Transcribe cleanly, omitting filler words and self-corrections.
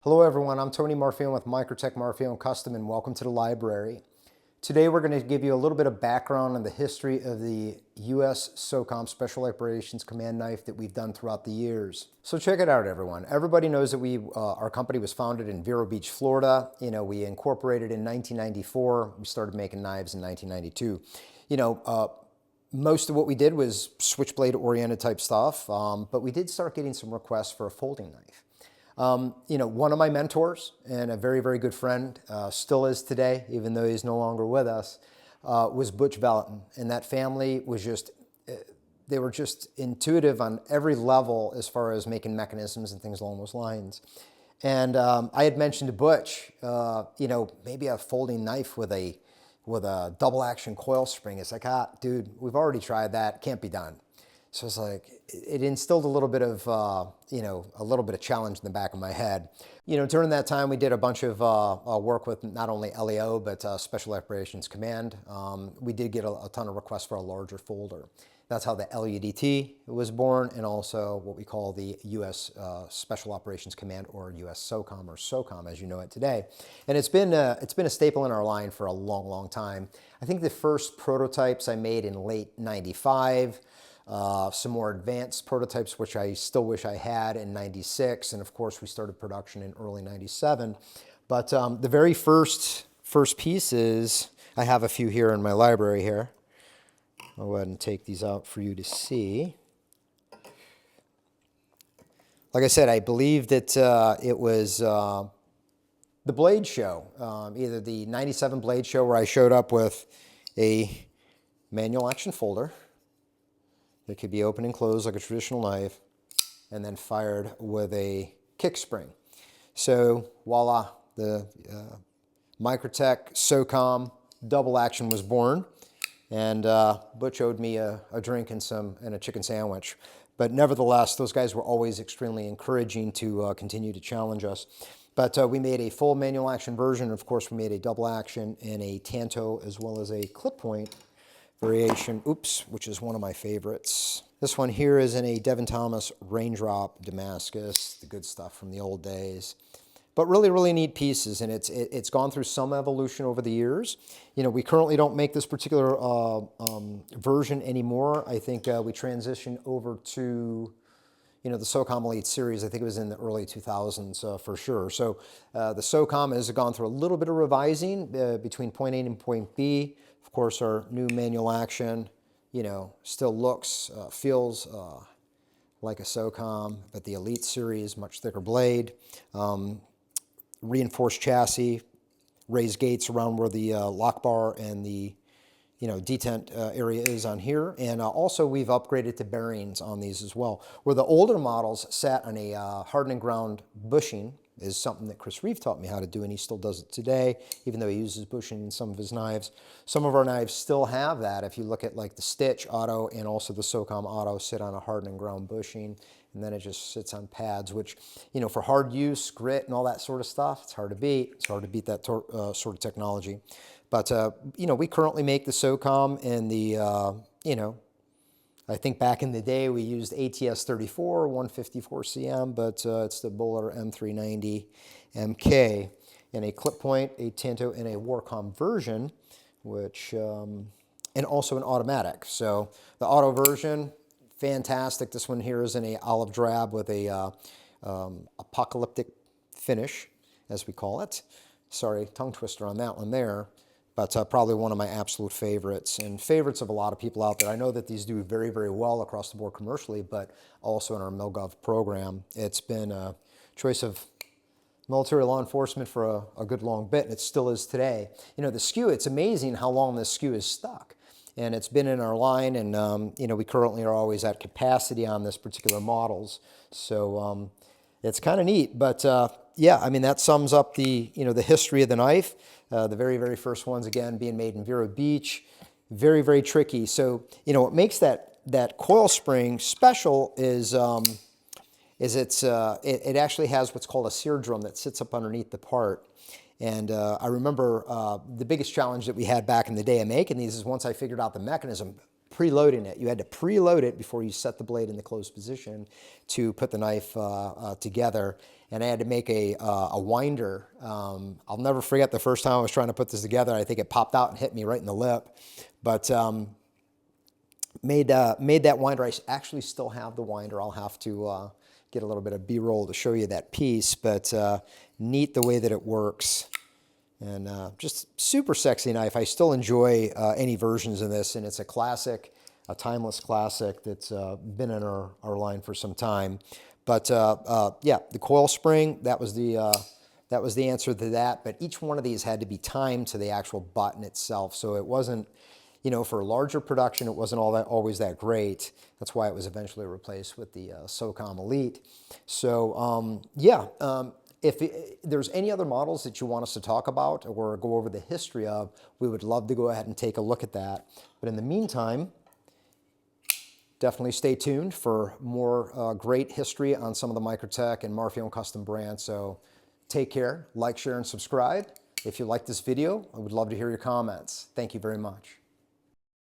Hello everyone, I'm Tony Marfione with Microtech Marfione Custom and welcome to the library. Today we're going to give you a little bit of background on the history of the US Socom Special Operations Command Knife that we've done throughout the years. So check it out everyone. Everybody knows that our company was founded in Vero Beach, Florida. We incorporated in 1994. We started making knives in 1992. Most of what we did was switchblade oriented type stuff, but we did start getting some requests for a folding knife. One of my mentors and a very, very good friend, still is today, even though he's no longer with us, was Butch Vallotton. And that family was they were just intuitive on every level as far as making mechanisms and things along those lines. And I had mentioned to Butch, maybe a folding knife with a double action coil spring. It's like, dude, we've already tried that. Can't be done. So it's like, it instilled a little bit of, challenge in the back of my head. During that time, we did a bunch of work with not only LEO, but Special Operations Command. We did get a ton of requests for a larger folder. That's how the LUDT was born, and also what we call the US Special Operations Command, or US SOCOM, or SOCOM as you know it today. And it's been a staple in our line for a long, long time. I think the first prototypes I made in late '95. Some more advanced prototypes, which I still wish I had, in '96, and of course we started production in early '97. But the very first pieces, I have a few here in my library here. I'll go ahead and take these out for you to see. Like I said, I believe that it was the Blade Show, either the '97 Blade Show, where I showed up with a manual action folder. It could be open and closed like a traditional knife, and then fired with a kick spring. So voila, the Microtech Socom double action was born, and Butch owed me a drink and a chicken sandwich. But nevertheless, those guys were always extremely encouraging to continue to challenge us. But we made a full manual action version. Of course, we made a double action and a tanto, as well as a clip point variation, which is one of my favorites. This one here is in a Devin Thomas Raindrop Damascus, the good stuff from the old days. But really, really neat pieces, and it's gone through some evolution over the years. We currently don't make this particular version anymore. I think we transitioned over to the Socom Elite series. I think it was in the early 2000s for sure. So the Socom has gone through a little bit of revising between point A and point B. Of course, our new manual action, still looks, feels like a Socom, but the Elite series, much thicker blade, reinforced chassis, raised gates around where the lock bar and the detent area is on here. And also we've upgraded to bearings on these as well. Where the older models sat on a hardened ground bushing, is something that Chris Reeve taught me how to do, and he still does it today, even though he uses bushing in some of his knives. Some of our knives still have that. If you look at like the Stitch Auto and also the Socom Auto, sit on a hardened ground bushing, and then it just sits on pads, which, for hard use, grit, and all that sort of stuff, it's hard to beat. It's hard to beat that sort of technology. But, we currently make the Socom and the, I think back in the day we used ATS 34, 154 CM, but it's the Bowler M390 MK, and a clip point, a Tanto, and a Warcom version, which, and also an automatic. So the auto version, fantastic. This one here is in a olive drab with a apocalyptic finish, as we call it. Sorry, tongue twister on that one there. But probably one of my absolute favorites, and favorites of a lot of people out there. I know that these do very, very well across the board commercially, but also in our MilGov program. It's been a choice of military law enforcement for a good long bit, and it still is today. The skew, it's amazing how long this skew is stuck. And it's been in our line, and we currently are always at capacity on this particular models. So it's kind of neat, but yeah, I mean, that sums up the, the history of the knife. The very, very first ones, again, being made in Vero Beach. Very, very tricky. So, what makes that coil spring special is it actually has what's called a sear drum that sits up underneath the part. And I remember the biggest challenge that we had back in the day of making these is once I figured out the mechanism, preloading it. You had to preload it before you set the blade in the closed position to put the knife together. and I had to make a winder. I'll never forget the first time I was trying to put this together. I think it popped out and hit me right in the lip. But made that winder. I actually still have the winder. I'll have to get a little bit of B-roll to show you that piece. But neat the way that it works. And just super sexy knife. I still enjoy any versions of this, and it's a classic, a timeless classic that's been in our line for some time. But yeah, the coil spring, that was the answer to that. But each one of these had to be timed to the actual button itself, so it wasn't, you know, for larger production, it wasn't always that great. That's why it was eventually replaced with the Socom Elite. So yeah. If there's any other models that you want us to talk about or go over the history of, we would love to go ahead and take a look at that. But in the meantime, definitely stay tuned for more great history on some of the Microtech and Marfione custom brands. So take care, like, share, and subscribe. If you like this video, I would love to hear your comments. Thank you very much.